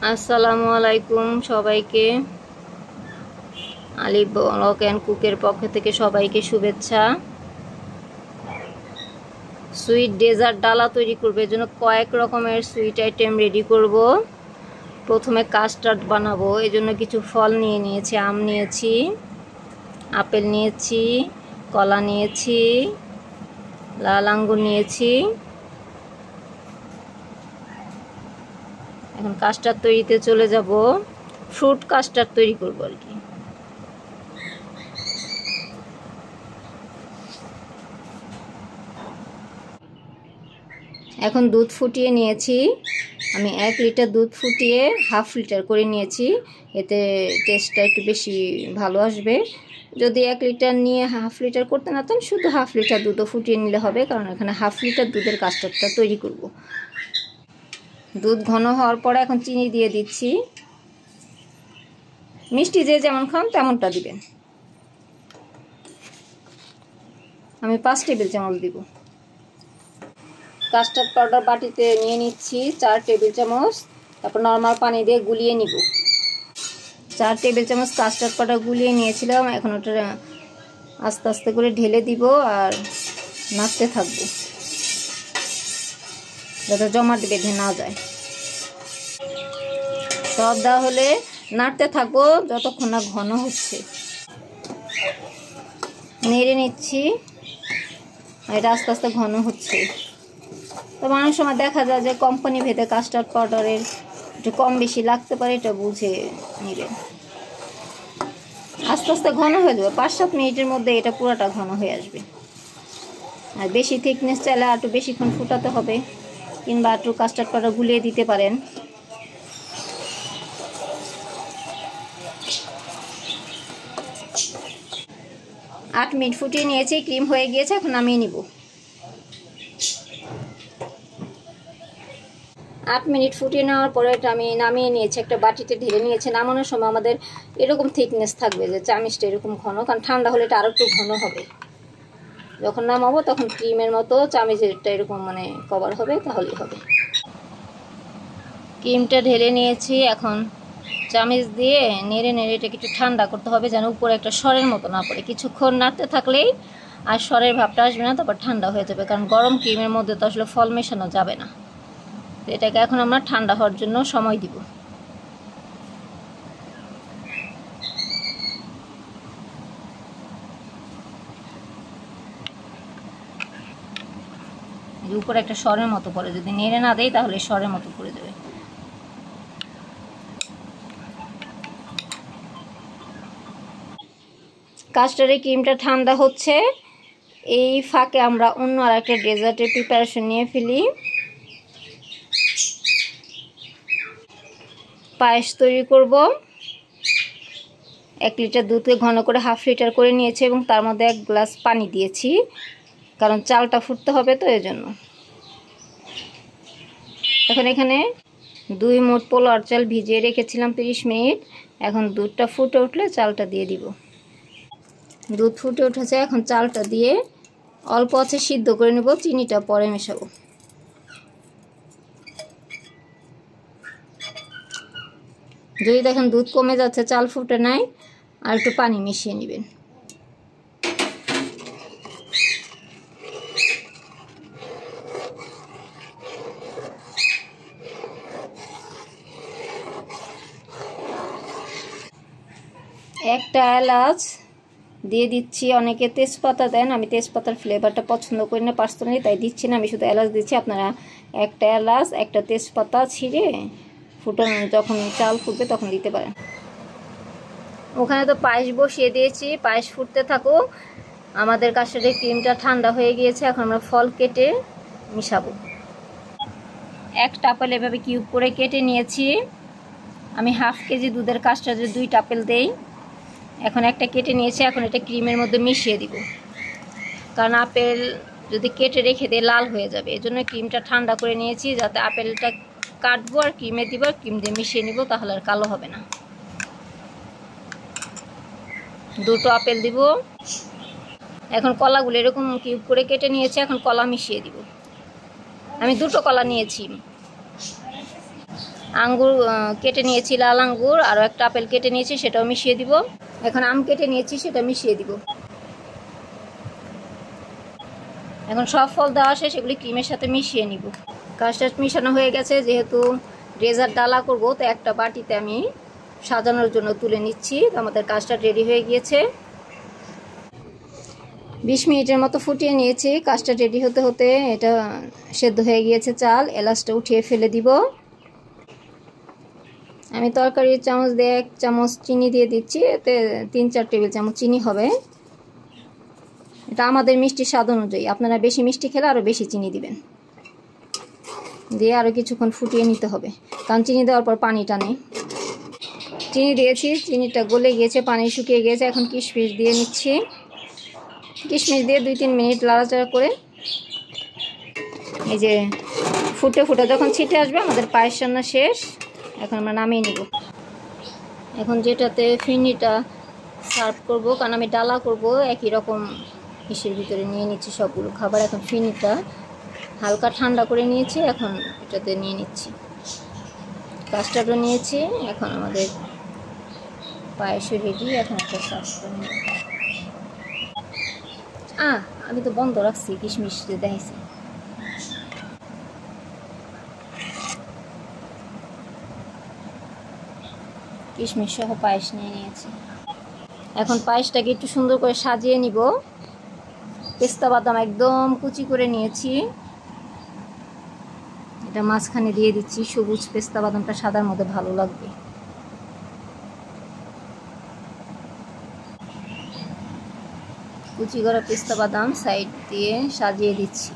আসসালামু আলাইকুম সবাইকে। আলী ব্লগ অ্যান্ড কুকের পক্ষ থেকে সবাইকে শুভেচ্ছা। সুইট ডেজার্ট ডালা তৈরি করবে, এর জন্য কয়েক রকমের সুইট আইটেম রেডি করব। প্রথমে কাস্টার্ড বানাবো, এই জন্য কিছু ফল নিয়ে নিয়েছি। আম নিয়েছি, আপেল নিয়েছি, কলা নিয়েছি, লাল আঙ্গুর নিয়েছি। এখন কাস্টার্ড তৈরিতে চলে যাব। ফ্রুট কাস্টার্ড তৈরি করবো আর কি। এখন দুধ ফুটিয়ে নিয়েছি। আমি 1 লিটার দুধ ফুটিয়ে হাফ লিটার করে নিয়েছি, এতে টেস্টটা একটু বেশি ভালো আসবে। যদি 1 লিটার নিয়ে হাফ লিটার করতে না চান, শুধু হাফ লিটার দুধও ফুটিয়ে নিলে হবে, কারণ এখানে হাফ লিটার দুধের কাস্টার্ডটা তৈরি করব। দুধ ঘন হওয়ার পরে এখন চিনি দিয়ে দিচ্ছি। মিষ্টি যে যেমন খান তেমনটা দিবেন। আমি 5 টেবিল চামচ দিব। কাস্টার্ড পাউডার বাটিতে নিয়ে নিচ্ছি 4 টেবিল চামচ। তারপর নর্মাল পানি দিয়ে গুলিয়ে নিব। 4 টেবিল চামচ কাস্টার্ড পাউডার গুলিয়ে নিয়েছিলাম। এখন ওটা আস্তে আস্তে করে ঢেলে দিব আর নাড়তে থাকবো যাতে জমাট বেঁধে না যায়। সব দেওয়া হলে নাড়তে থাকবো যতক্ষণ না ঘন হচ্ছে। নেড়ে নিচ্ছি, এটা আস্তে আস্তে ঘন হচ্ছে। তো অনেক সময় দেখা যায় যে কোম্পানি ভেদে কাস্টার্ড পাউডারের একটু কম বেশি লাগতে পারে, এটা বুঝে নেবেন। আস্তে আস্তে ঘন হয়ে যাবে, 5-7 মিনিটের মধ্যে এটা পুরোটা ঘন হয়ে আসবে। আর বেশি থিকনেস চাইলে একটু বেশিক্ষণ ফুটাতে হবে, কিংবা একটু কাস্টার্ড পাউডার গুলিয়ে দিতে পারেন। আট মিনিট ফুটিয়ে নিয়েছি, ক্রিম হয়ে গিয়েছে। এখন নামিয়ে নিব। 8 মিনিট ফুটিয়ে নেওয়ার পরে এটা আমি নামিয়ে নিয়েছি, একটা বাটিতে ঢেলে নিয়েছি। নামানোর সময় আমাদের এরকম থিকনেস থাকবে, যে চামিচটা এরকম ঘন, কারণ ঠান্ডা হলে এটা আরও একটু ঘন হবে। যখন নামাবো তখন ক্রিমের মতো চামিচেরটা এরকম মানে কভার হবে, তাহলেই হবে। ক্রিমটা ঢেলে নিয়েছি। এখন চামিচ দিয়ে নেড়ে নেড়ে এটাকে একটু ঠান্ডা করতে হবে, যেন উপরে একটা সরের মতো না পড়ে। কিছুক্ষণ নাড়তে থাকলেই আর সরের ভাবটা আসবে না, তারপর ঠান্ডা হয়ে যাবে, কারণ গরম ক্রিমের মধ্যে তো আসলে ফল মেশানো যাবে না। এটাকে এখন আমরা ঠান্ডা হওয়ার জন্য সময় দিব। উপরে একটা সরের মতো পড়ে, যদি নেড়ে না দেয় তাহলে সরের মতো পড়ে যাবে। কাস্টার্ডের ক্রিমটা ঠান্ডা হচ্ছে, এই ফাঁকে আমরা অন্য আর একটা ডেজার্টের প্রিপারেশন নিয়ে ফেলি। পায়েস তৈরি করব। 1 লিটার দুধকে ঘন করে হাফ লিটার করে নিয়েছি এবং তার মধ্যে 1 গ্লাস পানি দিয়েছি, কারণ চালটা ফুটতে হবে তো এই জন্য। এখন এখানে 2 মুঠ পোলাওর চাল ভিজিয়ে রেখেছিলাম 30 মিনিট। এখন দুধটা ফুটে উঠলে চালটা দিয়ে দিব। দুধ ফুটে উঠেছে, এখন চালটা দিয়ে অল্প আছে সিদ্ধ করে নেব। চিনিটা পরে মেশাবো। যদি দেখেন দুধ কমে যাচ্ছে, চাল ফুটে নাই, আর একটু পানি মিশিয়ে নেবেন। একটা এলাচ দিয়ে দিচ্ছি। অনেকে তেজপাতা দেন, আমি তেজপাতার ফ্লেভারটা পছন্দ করি না পার্সোনালি, তাই দিচ্ছি না। আমি শুধু এলাচ দিচ্ছি। আপনারা একটা এলাচ, একটা তেজপাতা ছিঁড়ে ফুটানো যখন চাল ফুটবে তখন দিতে পারেন। ওখানে তো পায়েস বসিয়ে দিয়েছি, পায়েস ফুটতে থাকুক। আমাদের কাস্টার্ডের ক্রিমটা ঠান্ডা হয়ে গিয়েছে। এখন আমরা ফল কেটে মিশাবো। একটা আপেল এভাবে কিউব করে কেটে নিয়েছি। আমি হাফ কেজি দুধের কাস্টার্ডের 2টা আপেল দেই। এখন একটা কেটে নিয়েছি, এখন এটা ক্রিমের মধ্যে মিশিয়ে দিব, কারণ আপেল যদি কেটে রেখে দিয়ে লাল হয়ে যাবে। এই জন্য ক্রিমটা ঠান্ডা করে নিয়েছি, যাতে আপেলটা কাটবো আর ক্রিমে দিব, আর ক্রিম দিয়ে মিশিয়ে নিব, তাহলে আর কালো হবে না। 2টো আপেল দিব। এখন কলাগুলো এরকম কিউব করে কেটে নিয়েছি, এখন কলা মিশিয়ে দিব। আমি 2টো কলা নিয়েছি। আঙ্গুর কেটে নিয়েছি, লাল আঙ্গুর, আরও একটা আপেল কেটে নিয়েছি, সেটাও মিশিয়ে দিব। এখন আম কেটে নিয়েছি, সেটা মিশিয়ে দিব। এখন সব ফল দেওয়া শেষ, সেগুলি ক্রিমের সাথে মিশিয়ে নিব। কাস্টার্ড মিশানো হয়ে গেছে। যেহেতু ডেজার্ট ডালা করব, তো একটা বাটিতে আমি সাজানোর জন্য তুলে নিচ্ছি। আমাদের কাস্টার্ড রেডি হয়ে গিয়েছে। 20 মিনিটের মতো ফুটিয়ে নিয়েছি। কাস্টার্ড রেডি হতে হতে এটা সেদ্ধ হয়ে গিয়েছে চাল। এলাচটা উঠিয়ে ফেলে দিব। আমি তরকারির চামচ দিয়ে 1 চামচ চিনি দিয়ে দিচ্ছি। এতে 3-4 টেবিল চামচ চিনি হবে। এটা আমাদের মিষ্টির স্বাদ অনুযায়ী, আপনারা বেশি মিষ্টি খেলে আরও বেশি চিনি দিবেন। দিয়ে আরও কিছুক্ষণ ফুটিয়ে নিতে হবে, কারণ চিনি দেওয়ার পর পানি টানে। চিনি দিয়েছি, চিনিটা গলে গিয়েছে, পানি শুকিয়ে গিয়েছে। এখন কিশমিশ দিয়ে নিচ্ছি। কিশমিশ দিয়ে 2-3 মিনিট নাড়াচাড়া করে এই যে ফুটে ফুটে যখন ছিটে আসবে, আমাদের পায়েস রান্না শেষ। এখন আমরা নামিয়ে নিব। এখন যেটাতে ফিরনিটা সার্ভ করব, কারণ আমি ডালা করব, একই রকম ইসের ভিতরে নিয়ে নিচ্ছি সবগুলো খাবার। এখন ফিরনিটা হালকা ঠান্ডা করে নিয়েছি, এখন এটাতে নিয়ে নিচ্ছি। কাস্টার্ডও নিয়েছি। এখন আমাদের পায়েসও রেডি। এখন একটা সার্ভ করে নিব। আমি তো বন্ধ রাখছি, কিশমিশ দেখাইছি। কিশমিশ সহ পায়েস নিয়ে নিয়েছি। এখন পায়েসটাকে একটু সুন্দর করে সাজিয়ে নিব। পেস্তা বাদাম একদম কুচি করে নিয়েছি, এটা মাঝখানে দিয়ে দিচ্ছি। সবুজ পেস্তা বাদামটা সাদার মধ্যে ভালো লাগবে। কুচি করা পেস্তা বাদাম সাইড দিয়ে সাজিয়ে দিচ্ছি।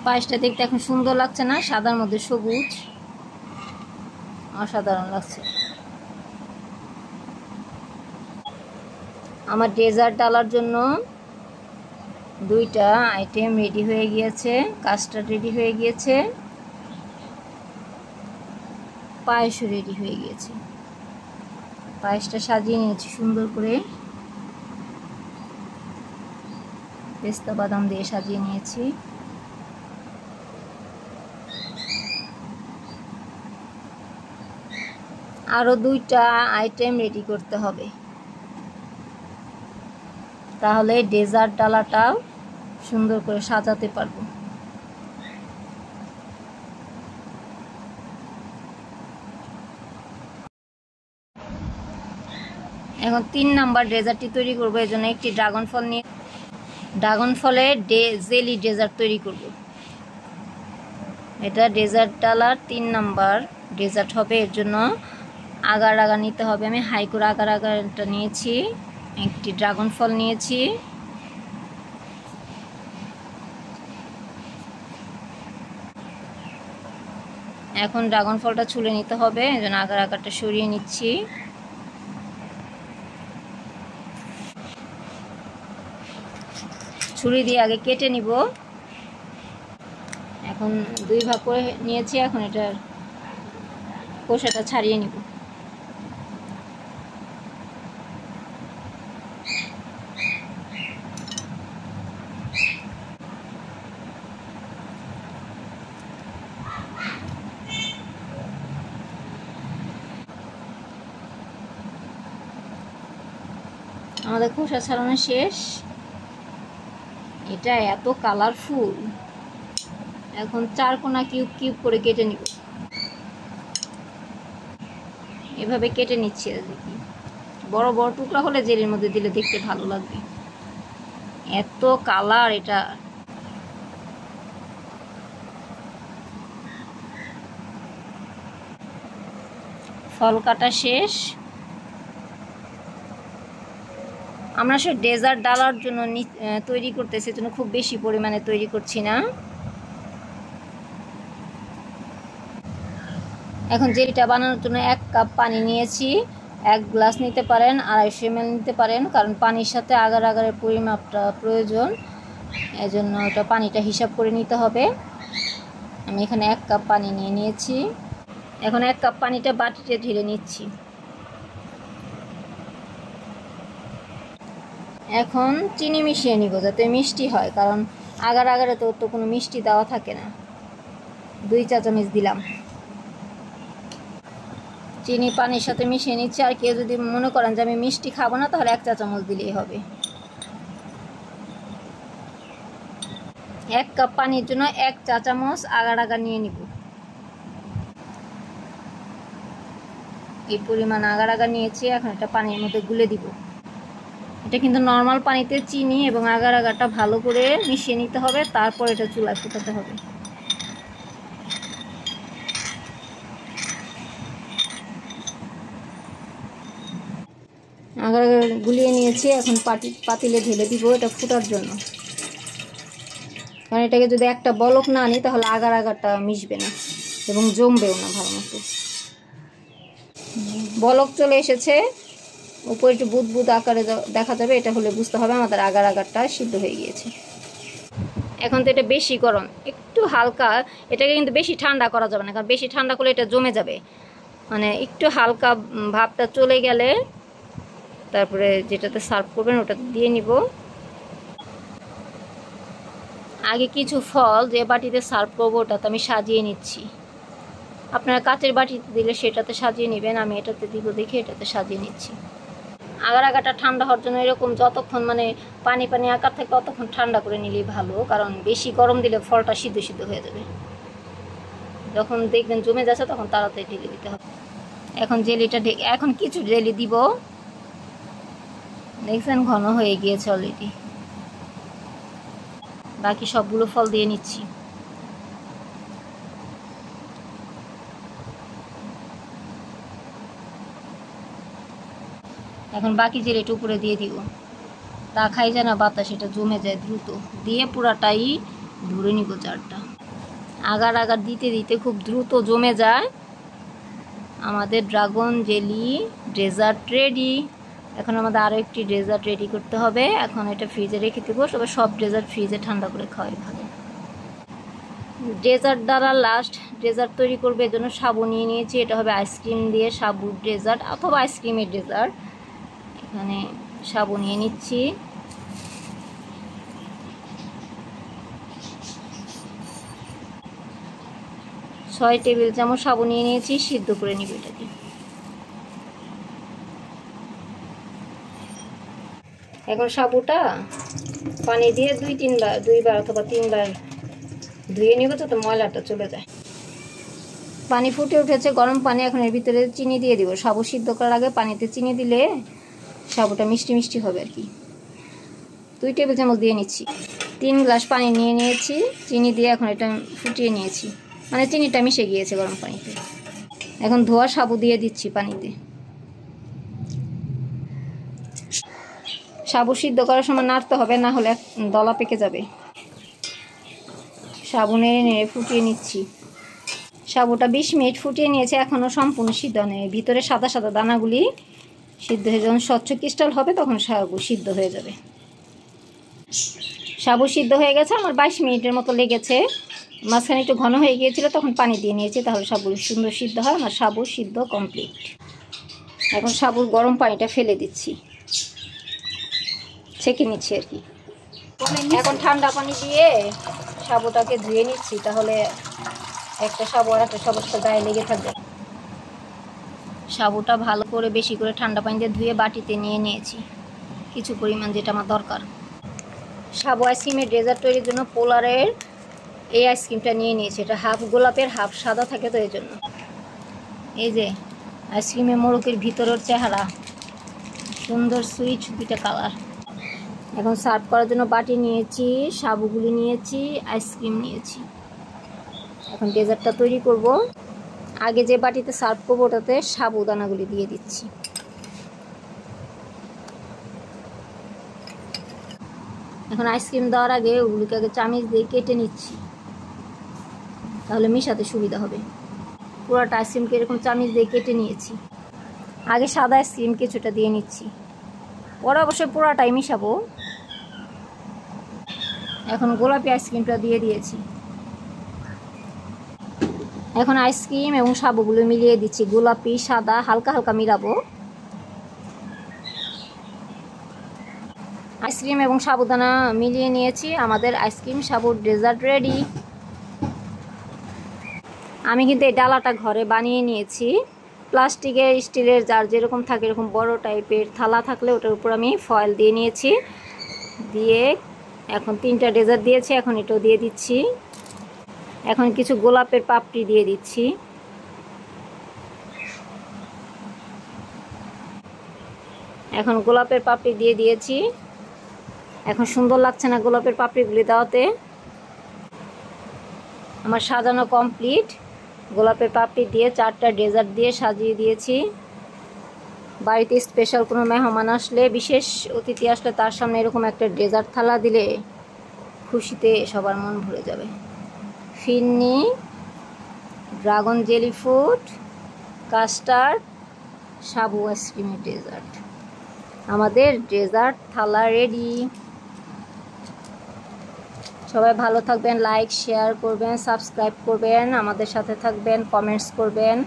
পায়েসটা দেখতে এখন সুন্দর লাগছে না? সাদার মধ্যে সবুজ, অসাধারণ লাগছে। আমার ডেজার্ট ডালার জন্য 2টা আইটেম রেডি হয়ে গিয়েছে। কাস্টার্ড রেডি হয়ে গিয়েছে, পায়েসও রেডি হয়ে গিয়েছে। পায়েসটা সাজিয়ে নিয়েছি সুন্দর করে, পেস্তা বাদাম দিয়ে সাজিয়ে নিয়েছি। আরও 2টা আইটেম রেডি করতে হবে, তাহলে ডেজার্ট ডালাটাও সুন্দর করে সাজাতে পারবো। এখন 3 নাম্বার ডেজার্টটি তৈরি করবো। এর জন্য একটি ড্রাগন ফল নিয়ে ড্রাগন ফলের জেলি ডেজার্ট তৈরি করব। এটা ডেজার্ট ডালার 3 নাম্বার ডেজার্ট হবে। এর জন্য আগার আগার নিতে হবে। আমি হাই করে আগার আগারটা নিয়েছি। একটি ড্রাগন ফল নিয়েছি। এখন ড্রাগন ফলটা ছুলে নিতে হবে, এই জন্য আগার আগারটা সরিয়ে নিচ্ছি। ছুরি দিয়ে আগে কেটে নিব। এখন 2 ভাগ করে নিয়েছি। এখন এটার খোসাটা ছাড়িয়ে নিব। আমাদের খোসা ছাড়ানো শেষ। এটা এত কালারফুল। এখন 4 কোনা কিউব কিউব করে কেটে নিব। এভাবে কেটে নিচ্ছি। দেখি বড় বড় টুকরা হলে জেলের মধ্যে দিলে দেখতে ভালো লাগবে। এত কালার এটা। ফল কাটা শেষ। আমরা সব ডেজার্ট ডালার জন্য তৈরি করতেছি, জন্য খুব বেশি পরিমাণে তৈরি করছি না। এখন জেলিটা বানানোর জন্য 1 কাপ পানি নিয়েছি। 1 গ্লাস নিতে পারেন, 250 ml নিতে পারেন, কারণ পানির সাথে আগার আগারের পরিমাপটা প্রয়োজন। এজন্য ওটা পানিটা হিসাব করে নিতে হবে। আমি এখানে 1 কাপ পানি নিয়ে নিয়েছি। এখন 1 কাপ পানিটা বাটিতে ঢেলে নিচ্ছি। এখন চিনি মিশিয়ে নিব যাতে মিষ্টি হয়, কারণ আগার আগারে তো কোনো মিষ্টি দেওয়া থাকে না। 2 চা চামচ দিলাম। চিনি পানির সাথে মিশিয়ে নিচ্ছি। আর কেউ যদি মনে করেন যে আমি মিষ্টি খাবো না, তাহলে 1 চা চামচ দিলেই হবে। 1 কাপ পানির জন্য 1 চা চামচ আগার আগার নিয়ে নিব। এই পরিমাণ আগার আগার নিয়েছি। এখন এটা পানির মধ্যে গুলে দিব। এটা কিন্তু নর্মাল পানিতে চিনি এবং আগার আগারটা ভালো করে মিশিয়ে নিতে হবে, তারপর এটা চুলায় ফুটাতে হবে। আগার আগার গুলিয়ে নিয়েছি। এখন পাতিলে ঢেলে দিব এটা ফুটার জন্য, কারণ এটাকে যদি একটা বলক না আনি তাহলে আগার আগারটা মিশবে না এবং জমবেও না ভালো মতো। বলক চলে এসেছে, উপরে একটু বুদবুদ আকারে দেখা যাবে। এটা হলে বুঝতে হবে আমাদের আগার আগারটা সিদ্ধ হয়ে গিয়েছে। এখন তো এটা বেশি গরম, একটু হালকা। এটাকে কিন্তু বেশি ঠান্ডা করা যাবে না, কারণ বেশি ঠান্ডা করলে এটা জমে যাবে। মানে একটু হালকা ভাবটা চলে গেলে তারপরে যেটাতে সার্ভ করবেন ওটা দিয়ে নিব। আগে কিছু ফল যে বাটিতে সার্ভ করবো ওটাতে আমি সাজিয়ে নিচ্ছি। আপনারা কাচের বাটিতে দিলে সেটাতে সাজিয়ে নেবেন, আমি এটাতে দিব দেখে এটাতে সাজিয়ে নিচ্ছি। আগার আগাটা ঠান্ডা হওয়ার জন্য এরকম যতক্ষণ মানে পানি পানি আকার থাকে ততক্ষণ ঠান্ডা করে নিলেই ভালো, কারণ বেশি গরম দিলে ফলটা সিদ্ধ সিদ্ধ হয়ে যাবে। যখন দেখবেন জমে যাচ্ছে তখন তাড়াতাড়ি ঢেলে দিতে হবে। এখন জেলিটা এখন কিছু জেলি দিব। দেখছেন ঘন হয়ে গিয়েছে অলরেডি। বাকি সবগুলো ফল দিয়ে নিচ্ছি। এখন বাকি জেলিটা উপরে দিয়ে দিব। তা খাই যায় না বাতাস, এটা জমে যায় দ্রুত। দিয়ে পুরাটাই ধরে নিব জারটা। আগার আগার দিতে দিতে খুব দ্রুত জমে যায়। আমাদের ড্রাগন জেলি ডেজার্ট রেডি। এখন আমাদের আরও একটি ডেজার্ট রেডি করতে হবে। এখন এটা ফ্রিজে রেখে দেবো। সব ডেজার্ট ফ্রিজে ঠান্ডা করে খাওয়াই ভালো। ডেজার্ট দ্বারা লাস্ট ডেজার্ট তৈরি করবে, এর জন্য সাবু নিয়ে নিয়েছি। এটা হবে আইসক্রিম দিয়ে সাবুর ডেজার্ট অথবা আইসক্রিমের ডেজার্ট। এখানে সাবু নিয়ে নিচ্ছি। ছয় টেবিল চামচ সাবু নিয়ে নিয়েছি, সিদ্ধ করে নিব এটাকে। এখন সাবুটা পানি দিয়ে দুইবার অথবা 3বার ধুয়ে নিব যাতে ময়লাটা চলে যায়। পানি ফুটে উঠেছে, গরম পানি। এখন এর ভিতরে চিনি দিয়ে দিব। সাবু সিদ্ধ করার আগে পানিতে চিনি দিলে সাবুটা মিষ্টি মিষ্টি হবে আর কি। 2 টেবিল চামচ দিয়ে নিচ্ছি। 3 গ্লাস পানি নিয়ে নিয়েছি চিনি দিয়ে। এখন এটা ফুটিয়ে নিয়েছি, মানে চিনিটা মিশে গিয়েছে গরম পানিতে। এখন ধোয়া সাবু দিয়ে দিচ্ছি পানিতে। সাবু সিদ্ধ করার সময় নাড়তে হবে, না হলে দলা পেকে যাবে। সাবু নেড়ে নেড়ে ফুটিয়ে নিচ্ছি। সাবুটা 20 মিনিট ফুটিয়ে নিয়েছে, এখনও সম্পূর্ণ সিদ্ধ নেই। ভিতরে সাদা সাদা দানাগুলি সিদ্ধ হয়ে যখন স্বচ্ছ ক্রিস্টাল হবে তখন সাবু সিদ্ধ হয়ে যাবে। সাবু সিদ্ধ হয়ে গেছে আমার 22 মিনিটের মতো লেগেছে। মাঝখানে একটু ঘন হয়ে গিয়েছিল, তখন পানি দিয়ে নিয়েছি, তাহলে সাবু সুন্দর সিদ্ধ হয়। আমার সাবু সিদ্ধ কমপ্লিট। এখন সাবুর গরম পানিটা ফেলে দিচ্ছি, ছেঁকে নিচ্ছি আর কি। এখন ঠান্ডা পানি দিয়ে সাবুটাকে ধুয়ে নিচ্ছি, তাহলে একটা সাবু আর একটা সাবুর সাথে গায়ে লেগে থাকবে। সাবুটা ভালো করে বেশি করে ঠান্ডা পানি দিয়ে ধুয়ে বাটিতে নিয়ে নিয়েছি কিছু পরিমাণ, যেটা আমার দরকার। সাবু আইসক্রিমের ডেজার্ট তৈরির জন্য পোলারের এই আইসক্রিমটা নিয়ে নিয়েছি। এটা হাফ গোলাপের হাফ সাদা থাকে, তো এই জন্য। এই যে আইসক্রিমের মোড়কের ভিতরের চেহারা, সুন্দর সুইচ 2টা কালার। এখন সার্ভ করার জন্য বাটি নিয়েছি, সাবুগুলি নিয়েছি, আইসক্রিম নিয়েছি। এখন ডেজার্টটা তৈরি করব। আগে যে বাটিতে সার্ভ করবো ওটাতে সাবুদানাগুলি দিয়ে দিচ্ছি। এখন আইসক্রিম দেওয়ার আগে ওগুলিকে আগে চামচ দিয়ে কেটে নিচ্ছি, তাহলে মেশাতে সুবিধা হবে। পুরোটা আইসক্রিমকে এরকম চামচ দিয়ে কেটে নিয়েছি। আগে সাদা আইসক্রিম কিছুটা দিয়ে নিচ্ছি, পরে অবশ্যই পুরোটাই মিশাবো। এখন গোলাপি আইসক্রিমটা দিয়ে দিয়েছি। এখন আইসক্রিম এবং সাবুগুলো মিলিয়ে দিচ্ছি, গোলাপি সাদা হালকা হালকা মিলাবো। আইসক্রিম এবং সাবুদানা মিলিয়ে নিয়েছি, আমাদের আইসক্রিম সাবুর ডেজার্ট রেডি। আমি কিন্তু এই ডালাটা ঘরে বানিয়ে নিয়েছি, প্লাস্টিকের স্টিলের যার যেরকম থাকে এরকম বড় টাইপের থালা থাকলে ওটার উপর আমি ফয়েল দিয়ে নিয়েছি, দিয়ে এখন 3টা ডেজার্ট দিয়েছি, এখন এটাও দিয়ে দিচ্ছি। এখন কিছু গোলাপের পাপড়ি দিয়ে দিচ্ছি। এখন গোলাপের পাপড়ি দিয়ে দিয়েছি, এখন সুন্দর লাগছে না গোলাপের পাপড়িগুলি দেওয়াতে। আমার সাজানো কমপ্লিট, গোলাপের পাপড়ি দিয়ে 4টা ডেজার্ট দিয়ে সাজিয়ে দিয়েছি। বাড়িতে স্পেশাল কোনো মেহমান আসলে, বিশেষ অতিথি আসলে তার সামনে এরকম একটা ডেজার্ট থালা দিলে খুশিতে সবার মন ভরে যাবে। ফিরনি, ড্রাগন জেলি ফ্রুট, কাস্টার্ড, সাবু আইসক্রিমের ডেজার্ট, আমাদের ডেজার্ট থালা রেডি। সবাই ভালো থাকবেন, লাইক শেয়ার করবেন, সাবস্ক্রাইব করবেন, আমাদের সাথে থাকবেন, কমেন্টস করবেন।